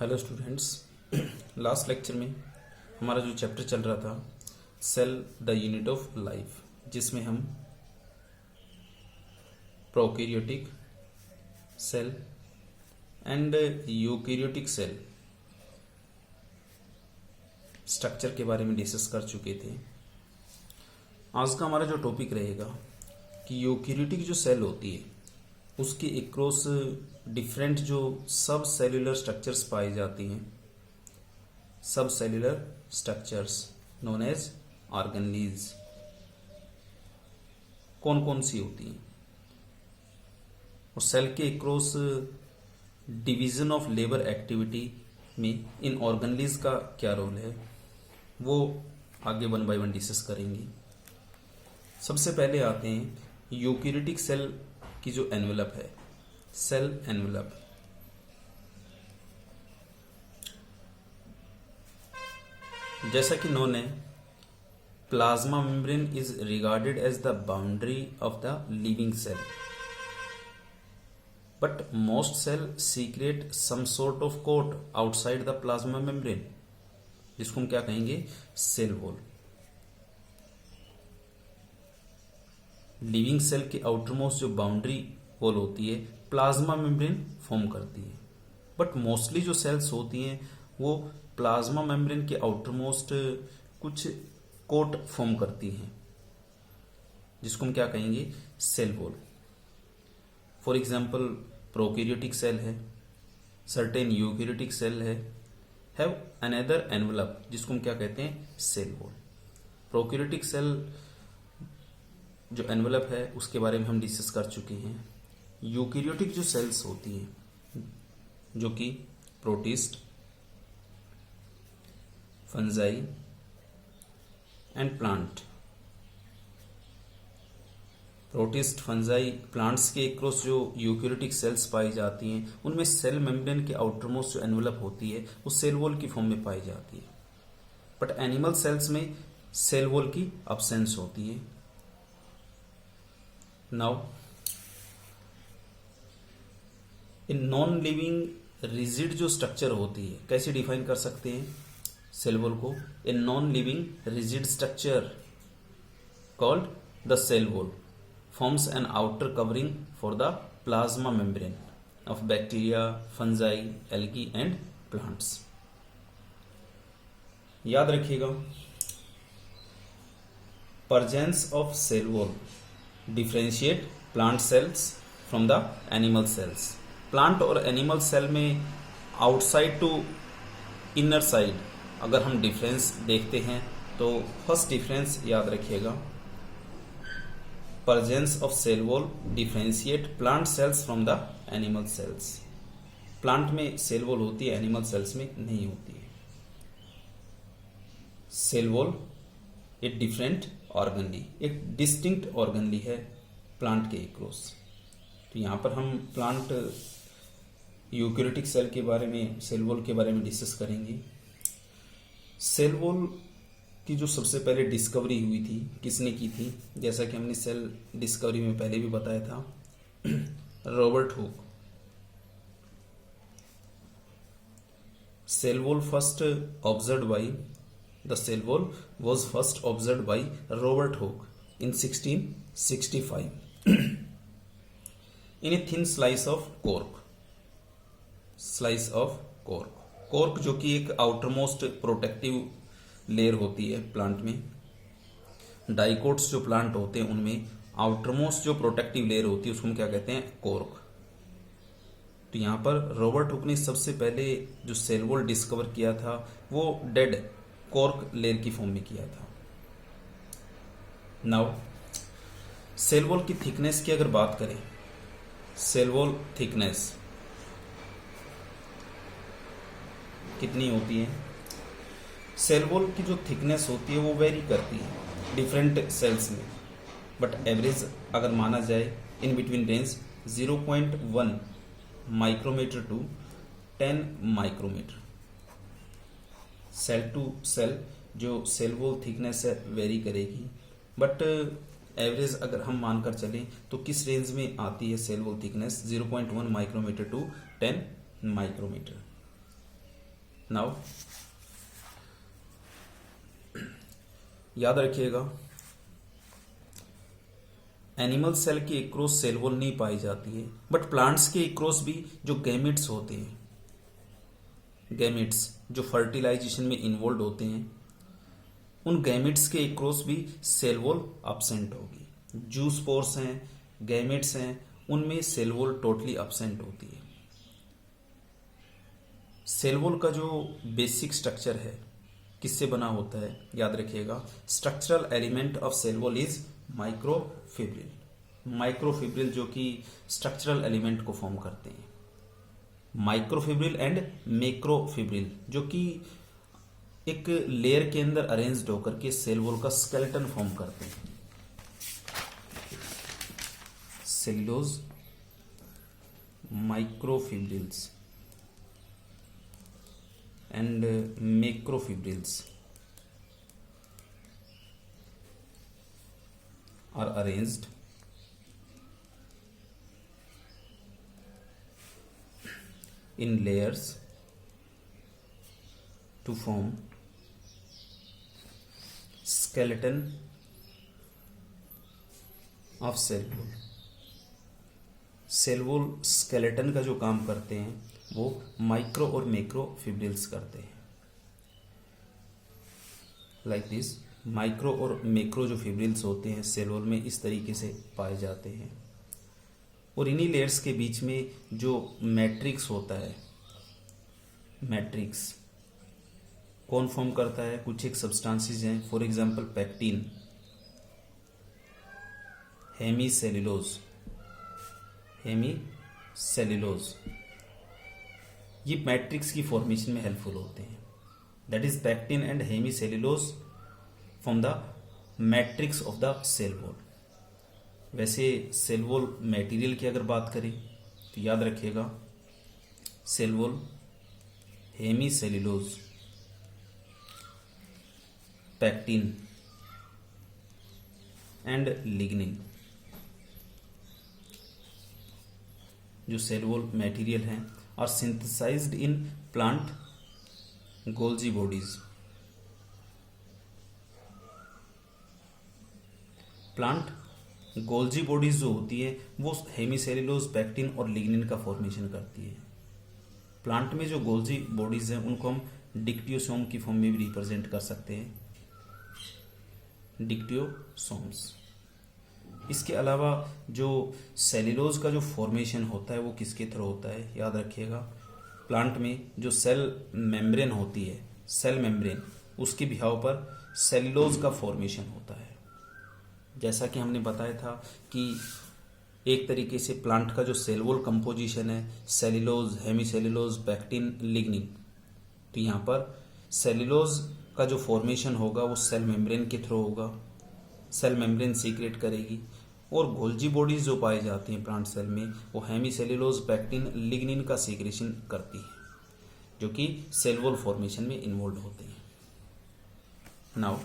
Hello students. Last lecture में हमारा जो चैप्टर चल रहा था cell the unit of life, जिसमें हम prokaryotic cell and eukaryotic cell structure के बारे में डिस्कस कर चुके थे। आज का हमारा जो टॉपिक रहेगा कि यूकैरियोटिक जो सेल होती है उसके एक्रॉस डिफरेंट जो सब सेल्यूलर स्ट्रक्चर्स पाई जाती हैं, subcellular structures known as organelles, कौन कौन सी होती हैं और सेल के across division of labour activity में इन ऑर्गेनेल्स का क्या रोल है, वो आगे वन बाय वन डिस्कस करेंगे। सबसे पहले आते हैं यूकैरियोटिक सेल की जो एनवेलप है, सेल एनवेलप। जैसा कि नोन है, plasma membrane is regarded as the boundary of the living cell, but most cell secrete some sort of coat outside the plasma membrane, जिसको हम क्या कहेंगे, सेल वॉल। लिविंग सेल के outermost जो boundary wall होती है plasma membrane form करती है, बट मोस्टली जो सेल्स होती हैं वो प्लाज्मा मेम्ब्रेन के आउटरमोस्ट कुछ कोट फॉर्म करती हैं, जिसको हम क्या कहेंगे, cell wall. For example prokaryotic cell है, सर्टेन यूकैरियोटिक सेल है, हैव अनदर एनवेलप, जिसको हम क्या कहते हैं, सेल वॉल। प्रोकैरियोटिक सेल जो एनवेलप है उसके बारे में हम डिस्कस कर चुके हैं। यूकैरियोटिक जो सेल्स होती हैं जो कि protist, fungi and plant, protist, fungi, plants के एक्रॉस जो यूकैरियोटिक सेल्स पाई जाती हैं उनमें सेल मेम्ब्रेन के आउटरमोस्ट जो एनवेलप होती है वो सेल वॉल की फॉर्म में पाई जाती है, बट एनिमल सेल्स में सेल वॉल की अब्सेंस होती है। Now in non living rigid जो स्ट्रक्चर होती है, कैसे डिफाइन कर सकते हैं सेल वॉल को, in non living rigid structure called the cell wall forms an outer covering for the plasma membrane of bacteria, fungi, algae and plants. याद रखिएगा, presence of cell wall differentiate plant cells from the animal cells। Plant और animal cell में outside to inner side अगर हम difference देखते हैं तो first difference याद रखिएगा, presence of cell wall differentiate plant cells from the animal cells। Plant में सेल वॉल होती है, एनिमल सेल्स में नहीं होती है। सेल वॉल एक डिफरेंट ऑर्गनली, एक डिस्टिंक्ट ऑर्गनली है प्लांट के एक्रॉस। तो यहाँ पर हम प्लांट यूकैरियोटिक सेल के बारे में, सेल वॉल के बारे में डिस्कस करेंगे। सेल वॉल की जो सबसे पहले डिस्कवरी हुई थी, किसने की थी, जैसा कि हमने सेल डिस्कवरी में पहले भी बताया था, Robert Hooke. Cell wall first observed by The cell wall was first observed by Robert Hooke in 1665 in a thin slice of cork। Slice of cork, cork जो कि एक outermost protective layer होती है प्लांट में। Dicots जो plant होते हैं उनमें outermost जो protective layer होती है उसको हम क्या कहते हैं, cork। तो यहाँ पर रॉबर्ट हुक ने सबसे पहले जो सेल वॉल डिस्कवर किया था वो डेड कॉर्क लेयर की फॉर्म में किया था। नाउ सेल वॉल की थिकनेस की अगर बात करें, सेल वॉल थिकनेस कितनी होती है, सेल वॉल की जो थिकनेस होती है वो वेरी करती है डिफरेंट सेल्स में, बट एवरेज अगर माना जाए in between range 0.1 micrometre to 10 micrometre. Cell to cell जो सेल वॉल थिकनेस है वेरी करेगी, बट एवरेज अगर हम मानकर चलें तो किस रेंज में आती है cell wall thickness, 0.1 micrometre to 10 micrometre. Now याद रखिएगा, एनिमल सेल के एक्रोस सेल वॉल नहीं पाई जाती है, बट प्लांट्स के एक्रोस भी जो गैमेट्स होते हैं, गैमेट्स जो फर्टिलाइजेशन में इन्वॉल्व होते हैं, उन गैमेट्स के एक्रोस भी सेल वॉल एब्सेंट होगी। जू स्पोर्स हैं, गैमेट्स हैं, उनमें सेल वॉल टोटली एब्सेंट होती है। सेल वॉल का जो बेसिक स्ट्रक्चर है किससे बना होता है, याद रखिएगा, structural element of cell wall is microfibril. Microfibril जो कि स्ट्रक्चरल एलिमेंट को फॉर्म करते हैं, माइक्रोफिब्रिल एंड मैक्रोफिब्रिल जो कि एक लेयर के अंदर अरेंज्ड होकर के सेल वॉल का स्केलेटन फॉर्म करते हैं। Cellulose, microfibrils and macrofibrils are arranged in layers to form skeleton of cell wall। Cell wall skeleton का जो काम करते हैं वो माइक्रो और मैक्रो फिब्रिल्स करते हैं। लाइक दिस, माइक्रो और मैक्रो जो फिब्रिल्स होते हैं सेल वॉल में इस तरीके से पाए जाते हैं। और इन्हीं लेयर्स के बीच में जो मैट्रिक्स होता है, मैट्रिक्स कौन फॉर्म करता है, कुछ एक सब्सटेंसेस हैं, for example pectin, hemicellulose, hemicellulose, ये मैट्रिक्स की फॉर्मेशन में हेल्पफुल होते हैं। That is pectin and hemicellulose from the matrix of the cell wall. वैसे सेल वॉल मटेरियल की अगर बात करें तो याद रखिएगा, cell wall, hemicellulose, pectin and lignin जो सेल वॉल मटेरियल हैं are synthesised in plant Golgi bodies. Plant Golgi bodies जो होती है वो हेमीसेल्यूलोज, पैक्टिन और लिग्निन का फॉर्मेशन करती है। प्लांट में जो गोल्जी बॉडीज हैं उनको हम डिक्टियोसोम की फॉर्म में भी रिप्रेजेंट कर सकते हैं, डिक्टियोसोम्स। इसके अलावा जो सेल्यूलोज का जो फॉर्मेशन होता है वो किसके थ्रू होता है, याद रखिएगा, प्लांट में जो सेल मेम्ब्रेन होती है, सेल मेम्ब्रेन, उसके बिहाव पर सेल्यूलोज का फॉर्मेशन होता है। जैसा कि हमने बताया था कि एक तरीके से प्लांट का जो सेल वॉल कंपोजिशन है, सेल्यूलोज, हेमीसेल्यूलोज, पैक्टिन, लिग्निन, तो यहाँ पर सेल्यूलोज का जो फॉर्मेशन होगा वो सेल मेम्ब्रेन के थ्रू होगा, सेल मेम्ब्रेन सीक्रेट करेगी। और गोल्जी बॉडीज जो पाई जाती हैं प्लांट सेल में वो हेमीसेल्यूलोज, पैक्टिन, लिग्निन का सीक्रेशन करती है जो कि सेल वॉल फॉर्मेशन में इन्वॉल्व होते हैं। नाउ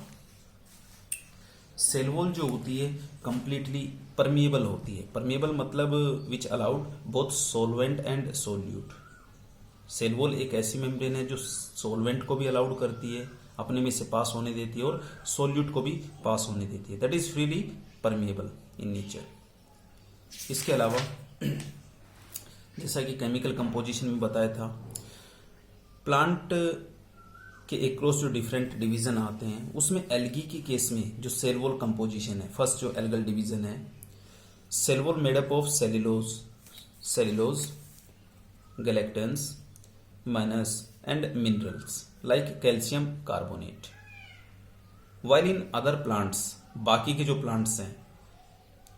सेल वॉल जो होती है कंप्लीटली परमिएबल होती है। परमिएबल मतलब which allowed both solvent and solute. Cell wall एक ऐसी मेम्ब्रेन है जो सोलवेंट को भी अलाउड करती है, अपने में से पास होने देती है, और सोल्यूट को भी पास होने देती है। That is freely permeable in nature. इसके अलावा जैसा कि केमिकल कंपोजिशन में बताया था, प्लांट के एक्रॉस जो डिफरेंट डिवीजन आते हैं उसमें एल्गी के केस में जो सेल वॉल कंपोजिशन है, फर्स्ट जो एल्गल डिवीजन है, cell wall made up of cellulose, galactans, mannans and minerals like calcium carbonate. While in other plants, बाकी के जो प्लांट्स हैं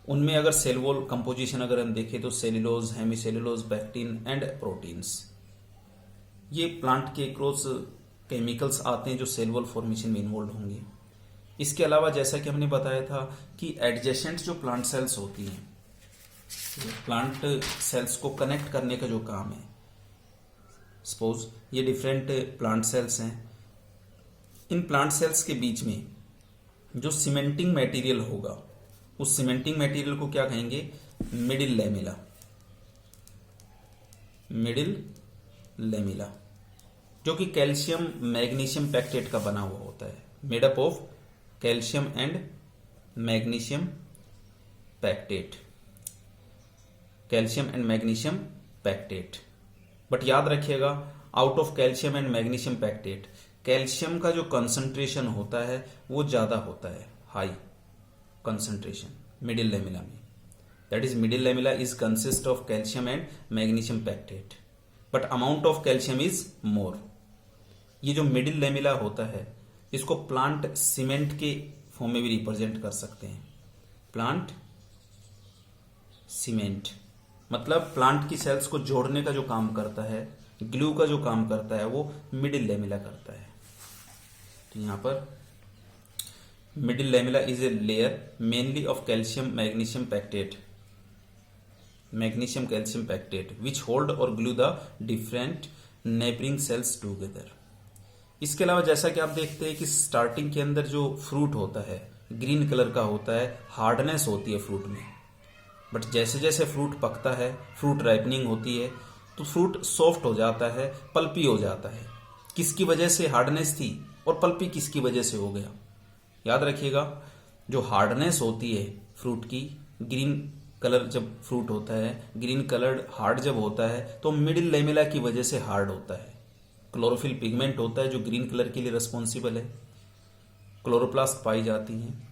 उनमें अगर सेल वॉल कंपोजिशन अगर हम देखें तो cellulose, hemicellulose, pectin and proteins, ये प्लांट के क्रॉस केमिकल्स आते हैं जो सेल वॉल फॉर्मेशन में इन्वॉल्व होंगे। इसके अलावा जैसा कि हमने बताया था कि एडजेसेंट जो प्लांट सेल्स होती हैं, प्लांट सेल्स को कनेक्ट करने का जो काम है, सपोज ये डिफरेंट प्लांट सेल्स हैं, इन प्लांट सेल्स के बीच में जो सीमेंटिंग मटेरियल होगा उस सीमेंटिंग मटेरियल को क्या कहेंगे, मिडिल लैमेला, मिडिल लैमेला। जो कि कैल्शियम मैग्नीशियम पैक्टेट का बना हुआ होता है, made up of calcium and magnesium pectate, calcium and magnesium pectate. But याद रखिएगा, out of calcium and magnesium pectate calcium का जो कंसंट्रेशन होता है वो ज्यादा होता है, हाई कंसंट्रेशन मिडिल लेमिला में। That is middle lamella is consist of calcium and magnesium pectate, but amount of calcium is more. ये जो मिडिल लेमिला होता है इसको प्लांट सीमेंट के फॉर्म में भी रिप्रेजेंट कर सकते हैं। प्लांट सीमेंट मतलब प्लांट की सेल्स को जोड़ने का जो काम करता है, ग्लू का जो काम करता है, वो मिडिल लेमिला करता है। तो यहां पर middle lamella is a layer mainly of calcium magnesium pectate, magnesium calcium pectate which hold और glue the different neighbouring cells together. इसके अलावा जैसा कि आप देखते हैं कि स्टार्टिंग के अंदर जो फ्रूट होता है ग्रीन कलर का होता है, हार्डनेस होती है फ्रूट में, बट जैसे जैसे फ्रूट पकता है, फ्रूट राइपनिंग होती है, तो फ्रूट सॉफ्ट हो जाता है, पल्पी हो जाता है। किसकी वजह से हार्डनेस थी और पल्पी किसकी वजह से हो गया? याद रखिएगा, जो हार्डनेस होती है फ्रूट की, ग्रीन कलर जब फ्रूट होता है, ग्रीन कलर हार्ड जब होता है तो मिडिल लेमिला की वजह से हार्ड होता है। क्लोरोफिल पिगमेंट होता है जो ग्रीन कलर के लिए रिस्पॉन्सिबल है, क्लोरोप्लास्ट पाई जाती हैं,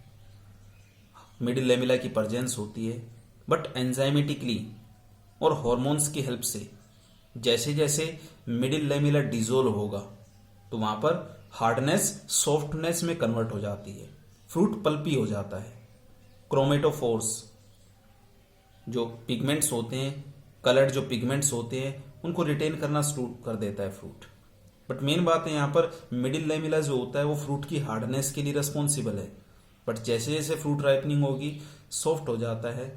मिडिल लेमिला की प्रेजेंस होती है। बट एंजाइमेटिकली और हॉर्मोन्स की हेल्प से जैसे जैसे मिडिल लेमिला डिजोल्व होगा तो वहां पर हार्डनेस सॉफ्टनेस में कन्वर्ट हो जाती है, फ्रूट पल्पी हो जाता है। क्रोमेटोफोर्स जो पिगमेंट्स होते हैं, कलर्ड जो पिगमेंट्स होते हैं, उनको रिटेन करना शुरू कर देता है फ्रूट। बट मेन बात है यहाँ पर मिडिल लेमिला जो होता है वो फ्रूट की हार्डनेस के लिए रिस्पॉन्सिबल है, बट जैसे जैसे फ्रूट राइपनिंग होगी सॉफ्ट हो जाता है,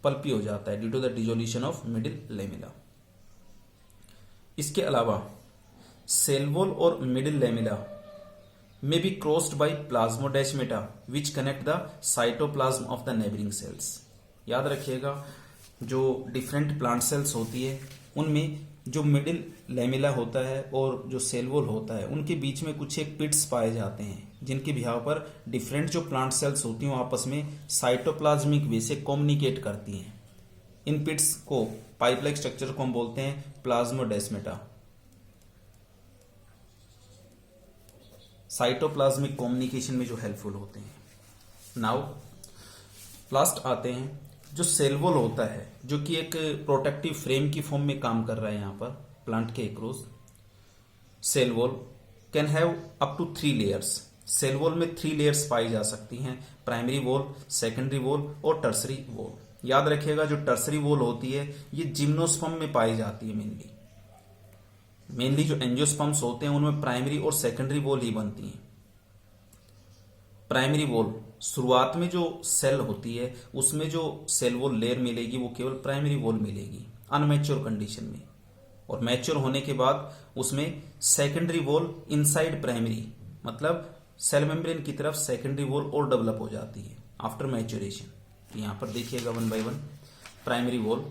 पल्पी हो जाता है due to the dissolution of middle lamella. इसके अलावा सेल वॉल और मिडिल लेमिला में be crossed by plasmodesmata which connect the cytoplasm of the neighbouring cells. याद रखिएगा, जो डिफरेंट प्लांट सेल्स होती है उनमें जो मिडिल लेमिला होता है और जो सेल वॉल होता है उनके बीच में कुछ एक पिट्स पाए जाते हैं, जिनके बिहाव पर डिफरेंट जो प्लांट सेल्स होती हैं आपस में साइटोप्लाज्मिक वे से कम्युनिकेट करती हैं। इन पिट्स को, पाइप लाइक स्ट्रक्चर को हम बोलते हैं प्लाज्मोडेस्माटा। साइटोप्लाज्मिक कम्युनिकेशन में जो हेल्पफुल होते हैं। नाउ लास्ट आते हैं जो सेल वॉल होता है, जो कि एक प्रोटेक्टिव फ्रेम की फॉर्म में काम कर रहा है यहाँ पर प्लांट के across. Cell wall can have up to 3 layers. Cell wall में 3 लेयर्स पाई जा सकती हैं, प्राइमरी वॉल, सेकेंडरी वॉल और टर्सरी वॉल। याद रखिएगा, जो टर्सरी वॉल होती है ये जिम्नोस्पर्म में पाई जाती है मेनली जो एंजियोस्पर्म्स होते हैं उनमें प्राइमरी और सेकेंडरी वॉल ही बनती हैं। प्राइमरी वॉल शुरुआत में जो सेल होती है उसमें जो सेल वॉल लेयर मिलेगी वो केवल प्राइमरी वॉल मिलेगी अनमैच्योर कंडीशन में, और मैच्योर होने के बाद उसमें सेकेंडरी वॉल इनसाइड प्राइमरी मतलब सेल मेम्ब्रेन की तरफ सेकेंडरी वॉल और डेवलप हो जाती है आफ्टर मैच्योरेशन। यहां पर देखिएगा 1 by 1। Primary wall,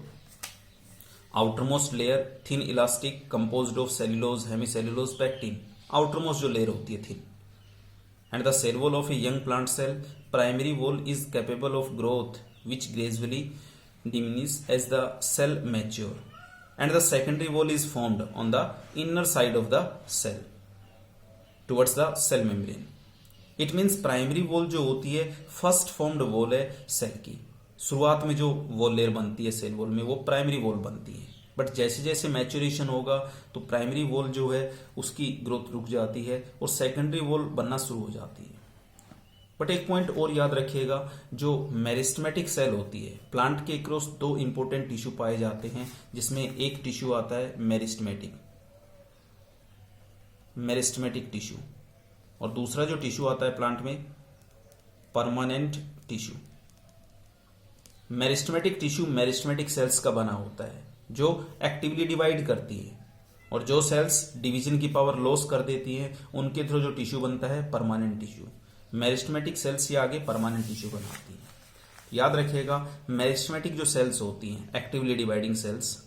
outermost layer thin elastic composed of cellulose, hemicellulose, pectin. Outermost जो लेयर होती है thin. And the cell wall of a young plant cell, primary wall is capable of growth which gradually diminishes as the cell mature, and the secondary wall is formed on the inner side of the cell towards the cell membrane. It means primary wall जो होती है first formed wall है cell की। शुरुआत में जो wall layer बनती है सेल वॉल में वो प्राइमरी वॉल बनती है, बट जैसे जैसे मैच्योरेशन होगा तो प्राइमरी वॉल जो है उसकी ग्रोथ रुक जाती है और सेकेंडरी वॉल बनना शुरू हो जाती है। बट एक पॉइंट और याद रखिएगा, जो मेरिस्टेमेटिक सेल होती है प्लांट के क्रॉस 2 इंपॉर्टेंट टिश्यू पाए जाते हैं, जिसमें एक टिश्यू आता है मेरिस्टेमेटिक टिश्यू, और दूसरा जो टिश्यू आता है प्लांट में permanent tissue. Meristematic tissue meristematic cells का बना होता है जो एक्टिवली डिवाइड करती है, और जो सेल्स डिवीजन की पावर लॉस कर देती हैं उनके थ्रू जो टिश्यू बनता है परमानेंट टिश्यू। मेरिस्टेमेटिक सेल्स से आगे परमानेंट टिश्यू बनाती है। याद रखिएगा, मेरिस्टेमेटिक जो सेल्स होती हैं एक्टिवली डिवाइडिंग सेल्स,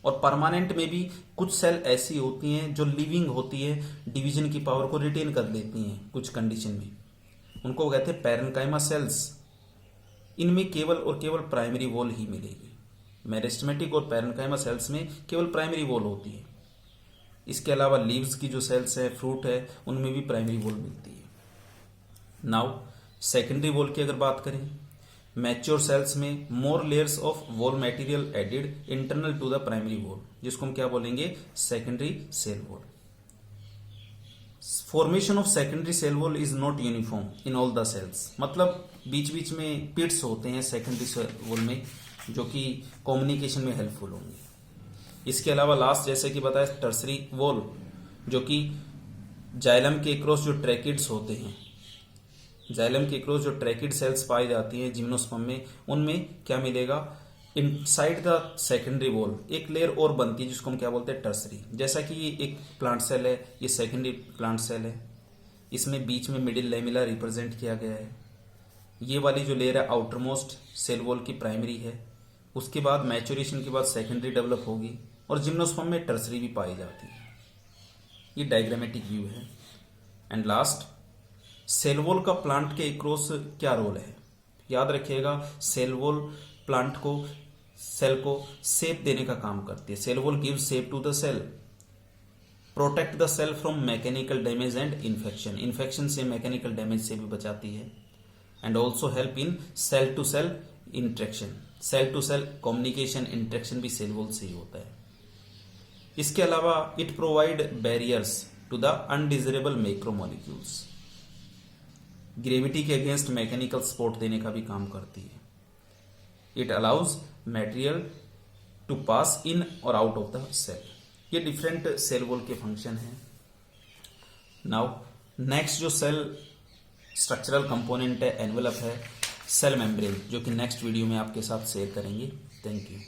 और परमानेंट में भी कुछ सेल ऐसी होती हैं जो लिविंग होती है, डिवीजन की पावर को रिटेन कर लेती हैं कुछ कंडीशन में, उनको कहते हैं पैरेन्काइमा सेल्स। इनमें केवल और केवल प्राइमरी वॉल ही मिलेगी। मेरिस्टेमेटिक और पैरेन्काइमा सेल्स में केवल प्राइमरी वॉल होती है। इसके अलावा लीव्स की जो सेल्स है, फ्रूट है, उनमें भी प्राइमरी वॉल मिलती है। नाउ सेकेंडरी वॉल की अगर बात करें, मैच्योर सेल्स में more layers of wall material added internal to the primary wall, जिसको हम क्या बोलेंगे, secondary cell wall. Formation of secondary cell wall is not uniform in all the cells, मतलब बीच बीच में पिट्स होते हैं सेकेंडरी सेल वॉल में, जो कि कम्युनिकेशन में हेल्पफुल होंगे। इसके अलावा लास्ट जैसे कि बताया टर्सरी वॉल, जो कि जाइलम के क्रॉस जो ट्रैकिड्स होते हैं, जाइलम के क्रॉस जो ट्रैकिड सेल्स पाई जाती हैं जिम्नोस्पर्म में, उनमें क्या मिलेगा, इनसाइड द सेकेंडरी वॉल एक लेयर और बनती है जिसको हम क्या बोलते हैं, टर्सरी। जैसा कि ये एक प्लांट सेल है, ये सेकेंडरी प्लांट सेल है, इसमें बीच में मिडिल लेमिला रिप्रेजेंट किया गया है। ये वाली जो लेयर है आउटर मोस्ट सेल वॉल की प्राइमरी है, उसके बाद मैच्योरेशन के बाद सेकेंडरी डेवलप होगी और जिम्नोस्पर्म में टर्सरी भी पाई जाती है। ये डायग्रामेटिक व्यू है। एंड लास्ट, सेल वॉल का प्लांट के क्रॉस क्या रोल है, याद रखिएगा, सेल वॉल प्लांट को, सेल को शेप देने का काम करती है। Cell wall gives shape to the cell, protect the cell from mechanical damage and infection, infection से, मैकेनिकल डैमेज से भी बचाती है। And also help in cell to cell interaction, cell to cell communication interaction भी cell wall से ही होता है। इसके अलावा it provide barriers to the undesirable macromolecules, gravity के अगेंस्ट मैकेनिकल सपोर्ट देने का भी काम करती है। It allows material to pass in और आउट ऑफ द सेल। ये डिफरेंट सेल वॉल के फंक्शन हैं। नाउ नेक्स्ट जो सेल स्ट्रक्चरल कंपोनेंट है, एनवेलप है, सेल मेम्ब्रेन, जो कि नेक्स्ट वीडियो में आपके साथ शेयर करेंगे। Thank you.